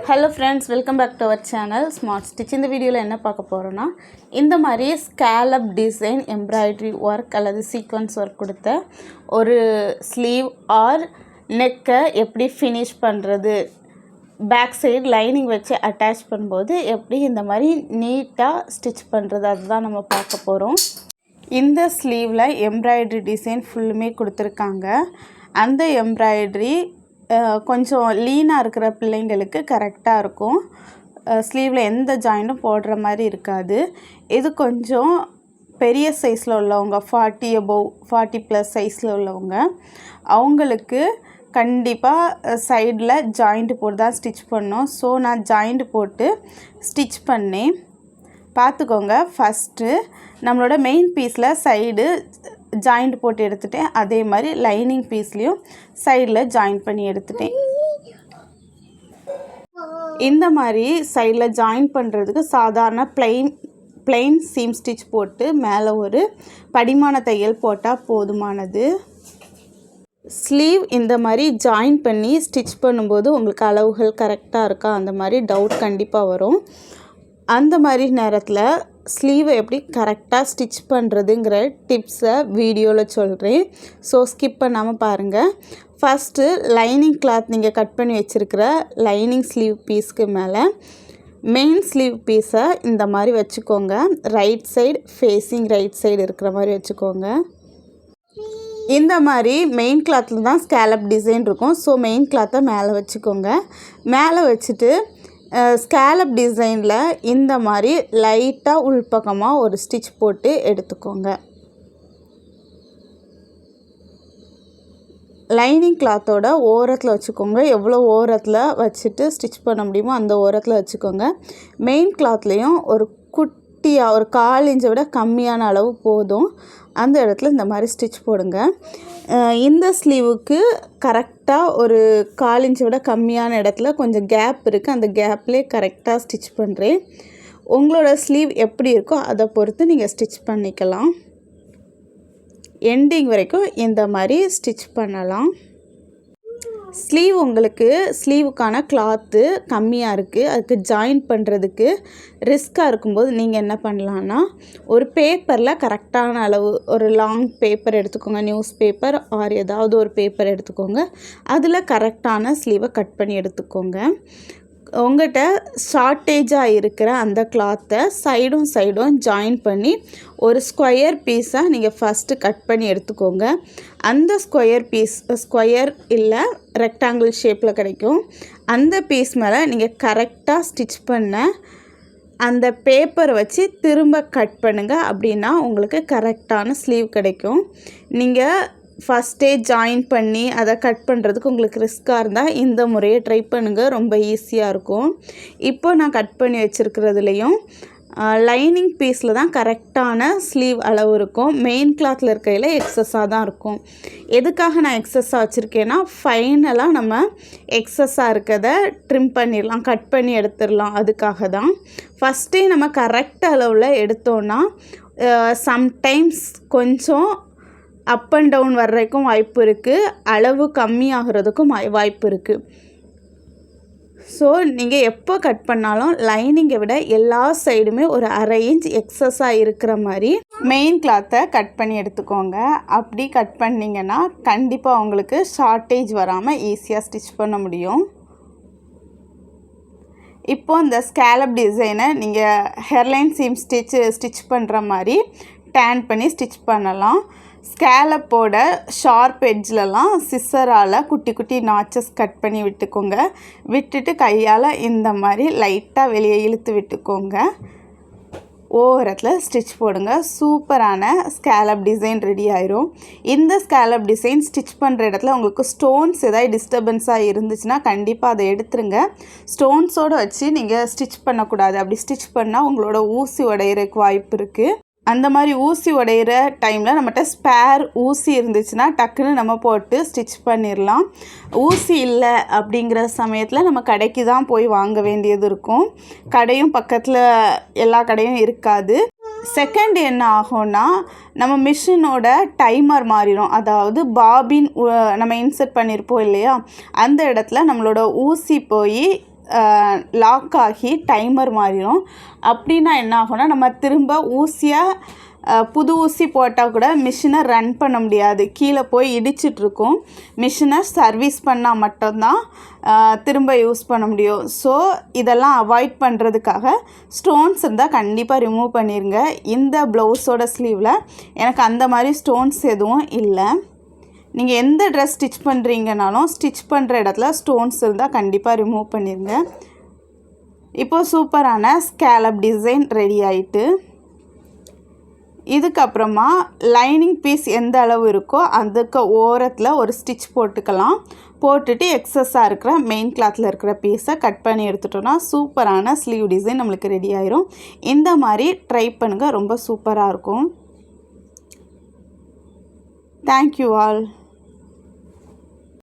Hello friends, welcome back to our channel smart stitch. இந்த வீடியோவில் என்ன பார்க்க போகிறோன்னா, இந்த மாதிரி ஸ்கேலப் டிசைன் எம்ப்ராய்டரி ஒர்க் அல்லது சீக்வன்ஸ் ஒர்க் கொடுத்த ஒரு ஸ்லீவ் ஆர் நெக்கை எப்படி ஃபினிஷ் பண்ணுறது, பேக் சைடு லைனிங் வச்சு அட்டாச் பண்ணும்போது எப்படி இந்த மாதிரி நீட்டாக ஸ்டிச் பண்ணுறது, அதுதான் நம்ம பார்க்க போகிறோம். இந்த ஸ்லீவில் எம்ப்ராய்டரி டிசைன் ஃபுல்லுமே கொடுத்துருக்காங்க. அந்த எம்ப்ராய்டரி கொஞ்சம் லீனாக இருக்கிற பிள்ளைங்களுக்கு கரெக்டாக இருக்கும். ஸ்லீவில் எந்த ஜாயிண்ட்டும் போடுற மாதிரி இருக்காது. இது கொஞ்சம் பெரிய சைஸில் உள்ளவங்க, 40+ சைஸில் உள்ளவங்க, அவங்களுக்கு கண்டிப்பாக சைடில் ஜாயிண்ட் போட்டு தான் ஸ்டிச் பண்ணோம். ஸோ நான் ஜாயிண்ட் போட்டு ஸ்டிச் பண்ணேன். பார்த்துக்கோங்க. ஃபஸ்ட்டு நம்மளோட மெயின் பீஸில் சைடு ஜாயிண்ட் போட்டு எடுத்துட்டேன். அதே மாதிரி லைனிங் பீஸ்லேயும் சைடில் ஜாயின் பண்ணி எடுத்துட்டேன். இந்த மாதிரி சைடில் ஜாயின் பண்ணுறதுக்கு சாதாரண பிளெயின் சீம் ஸ்டிச் போட்டு மேலே ஒரு படிமான தையல் போட்டால் போதுமானது. ஸ்லீவ் இந்த மாதிரி ஜாயின் பண்ணி ஸ்டிச் பண்ணும்போது உங்களுக்கு அளவுகள் கரெக்டாக இருக்கா, அந்த மாதிரி டவுட் கண்டிப்பாக வரும். அந்த மாதிரி நேரத்தில் ஸ்லீவை எப்படி கரெக்டாக ஸ்டிச் பண்ணுறதுங்கிற டிப்ஸை வீடியோவில் சொல்கிறேன். ஸோ ஸ்கிப் பண்ணாமல் பாருங்கள். ஃபஸ்ட்டு லைனிங் கிளாத் நீங்கள் கட் பண்ணி வச்சுருக்கிற லைனிங் ஸ்லீவ் பீஸ்க்கு மேலே மெயின் ஸ்லீவ் பீஸை இந்த மாதிரி வச்சுக்கோங்க. Right side facing right side இருக்கிற மாதிரி வச்சுக்கோங்க. இந்த மாதிரி மெயின் கிளாத்தில் தான் ஸ்கேலப் டிசைன் இருக்கும். ஸோ மெயின் கிளாத்தை மேலே வச்சுக்கோங்க. மேலே வச்சுட்டு ஸ்கேலப் டிசைனில் இந்த மாதிரி லைட்டாக உள்பக்கமாக ஒரு ஸ்டிச் போட்டு எடுத்துக்கோங்க. லைனிங் கிளாத்தோட ஓரத்தில் வச்சுக்கோங்க. எவ்வளோ ஓரத்தில் வச்சுட்டு ஸ்டிச் பண்ண முடியுமோ அந்த ஓரத்தில் வச்சுக்கோங்க. மெயின் கிளாத்லேயும் ஒரு குட்டியாக ஒரு 1/4 இன்ச்சை விட கம்மியான அளவு போதும். அந்த இடத்துல இந்த மாதிரி ஸ்டிச் போடுங்க. இந்த ஸ்லீவுக்கு கரெக்டாக ஒரு 1/4 இன்ச்சை விட கம்மியான இடத்துல கொஞ்சம் கேப் இருக்குது. அந்த கேப்லேயே கரெக்டாக ஸ்டிச் பண்ணுறேன். உங்களோட ஸ்லீவ் எப்படி இருக்கோ அதை பொறுத்து நீங்கள் ஸ்டிச் பண்ணிக்கலாம். எண்டிங் வரைக்கும் இந்த மாதிரி ஸ்டிச் பண்ணலாம். ஸ்லீவ் உங்களுக்கு ஸ்லீவுக்கான கிளாத்து கம்மியாக இருக்குது, அதுக்கு ஜாயின் பண்ணுறதுக்கு ரிஸ்க்காக இருக்கும்போது நீங்கள் என்ன பண்ணலான்னா, ஒரு பேப்பரில் கரெக்டான அளவு ஒரு லாங் பேப்பர் எடுத்துக்கோங்க. நியூஸ் பேப்பர் ஆர் ஏதாவது ஒரு பேப்பர் எடுத்துக்கோங்க. அதில் கரெக்டான ஸ்லீவை கட் பண்ணி எடுத்துக்கோங்க. உங்கள்கிட்ட ஷார்ட்டேஜாக இருக்கிற அந்த கிளாத்தை சைடும் ஜாயின் பண்ணி ஒரு ஸ்கொயர் பீஸாக நீங்கள் ஃபஸ்ட்டு கட் பண்ணி எடுத்துக்கோங்க. அந்த ஸ்கொயர் இல்லை ரெக்டாங்கிள் ஷேப்பில் கிடைக்கும். அந்த பீஸ் மேலே நீங்கள் கரெக்டாக ஸ்டிச் பண்ண அந்த பேப்பரை வச்சு திரும்ப கட் பண்ணுங்கள். அப்படின்னா உங்களுக்கு கரெக்டான ஸ்லீவ் கிடைக்கும். நீங்கள் ஃபஸ்ட்டே ஜாயின் பண்ணி அதை கட் பண்ணுறதுக்கு உங்களுக்கு ரிஸ்க்காக இருந்தால் இந்த முறையை ட்ரை பண்ணுங்கள். ரொம்ப ஈஸியாக இருக்கும். இப்போ நான் கட் பண்ணி வச்சுருக்கிறதுலையும் லைனிங் பீஸில் தான் கரெக்டான ஸ்லீவ் அளவு இருக்கும். மெயின் கிளாத்தில் இருக்கையில் எக்ஸஸாக தான் இருக்கும். எதுக்காக நான் எக்ஸஸாக வச்சுருக்கேன்னா, ஃபைனலாக நம்ம எக்ஸஸாக இருக்கிறத ட்ரிம் பண்ணிடலாம், கட் பண்ணி எடுத்துடலாம். அதுக்காக தான் ஃபஸ்ட்டே நம்ம கரெக்ட் அளவில் எடுத்தோன்னா சம்டைம்ஸ் கொஞ்சம் அப் அண்ட் டவுன் வர்றதுக்கும் வாய்ப்பு இருக்குது, அளவு கம்மியாகிறதுக்கும் வாய்ப்பு இருக்குது. ஸோ நீங்கள் எப்போ கட் பண்ணாலும் லைனிங்கை விட எல்லா சைடுமே ஒரு 1/2 இன்ச் எக்ஸஸாக இருக்கிற மாதிரி மெயின் கிளாத்தை கட் பண்ணி எடுத்துக்கோங்க. அப்படி கட் பண்ணிங்கன்னா கண்டிப்பாக உங்களுக்கு ஷார்ட்டேஜ் வராமல் ஈஸியாக ஸ்டிச் பண்ண முடியும். இப்போது இந்த ஸ்கேலப் டிசைனை நீங்கள் ஹேர்லைன் சீம் ஸ்டிச் பண்ணுற மாதிரி டேன் பண்ணி ஸ்டிச் பண்ணலாம். ஸ்கேலப்போட ஷார்ப் எட்ஜ்லலாம் சிசரால் குட்டி குட்டி நாச்சஸ் கட் பண்ணி விட்டுக்கோங்க. விட்டுட்டு கையால் இந்த மாதிரி லைட்டாக வெளியே இழுத்து விட்டுக்கோங்க. ஓரத்தில் ஸ்டிச் போடுங்க. சூப்பரான ஸ்கேலப் டிசைன் ரெடி ஆயிரும். இந்த ஸ்கேலப் டிசைன் ஸ்டிச் பண்ணுற இடத்துல உங்களுக்கு ஸ்டோன்ஸ் ஏதாவது டிஸ்டர்பன்ஸாக இருந்துச்சுன்னா கண்டிப்பாக அதை எடுத்துருங்க. ஸ்டோன்ஸோடு வச்சு நீங்கள் ஸ்டிச் பண்ணக்கூடாது. அப்படி ஸ்டிச் பண்ணால் உங்களோட ஊசி உடையிறதுக்கு வாய்ப்பு இருக்குது. அந்த மாதிரி ஊசி உடையிற டைமில் நம்மகிட்ட ஸ்பேர் ஊசி இருந்துச்சுன்னா டக்குன்னு நம்ம போட்டு ஸ்டிச் பண்ணிடலாம். ஊசி இல்லை அப்படிங்கிற சமயத்தில் நம்ம கடைக்கு தான் போய் வாங்க வேண்டியது இருக்கும். கடையும் பக்கத்தில் எல்லா கடையும் இருக்காது. செகண்ட் என்ன ஆகும்னா, நம்ம மிஷினோட டைமர் மாறிடும். அதாவது பாபின் நம்ம இன்சர்ட் பண்ணியிருப்போம் இல்லையா, அந்த இடத்துல நம்மளோட ஊசி போய் லாக் ஆகி டைமர் மாறிடும். அப்படின்னா என்ன ஆகும்னா நம்ம திரும்ப ஊசியாக புது ஊசி போட்டால் கூட மிஷினை ரன் பண்ண முடியாது, கீழே போய் இடிச்சிட்ருக்கும். மிஷினை சர்வீஸ் பண்ணால் மட்டும்தான் திரும்ப யூஸ் பண்ண முடியும். ஸோ இதெல்லாம் அவாய்ட் பண்ணுறதுக்காக ஸ்டோன்ஸ் இருந்தால் கண்டிப்பாக ரிமூவ் பண்ணிடுங்க. இந்த ப்ளவுஸோட ஸ்லீவில் எனக்கு அந்த மாதிரி ஸ்டோன்ஸ் எதுவும் இல்லை. நீங்கள் எந்த ட்ரெஸ் ஸ்டிச் பண்ணுறீங்கனாலும் ஸ்டிச் பண்ணுற இடத்துல ஸ்டோன்ஸ் இருந்தால் கண்டிப்பாக ரிமூவ் பண்ணிடுங்க. இப்போது சூப்பரான ஸ்கேலப் டிசைன் ரெடி ஆகிட்டு, இதுக்கப்புறமா லைனிங் பீஸ் எந்த அளவு இருக்கோ அதுக்கு ஓரத்தில் ஒரு ஸ்டிச் போட்டுக்கலாம். போட்டுட்டு எக்ஸஸாக இருக்கிற மெயின் கிளாத்தில் இருக்கிற பீஸை கட் பண்ணி எடுத்துட்டோன்னா சூப்பரான ஸ்லீவ் டிசைன் நம்மளுக்கு ரெடி ஆயிரும். இந்த மாதிரி ட்ரை பண்ணுங்கள், ரொம்ப சூப்பராக இருக்கும். Thank you all.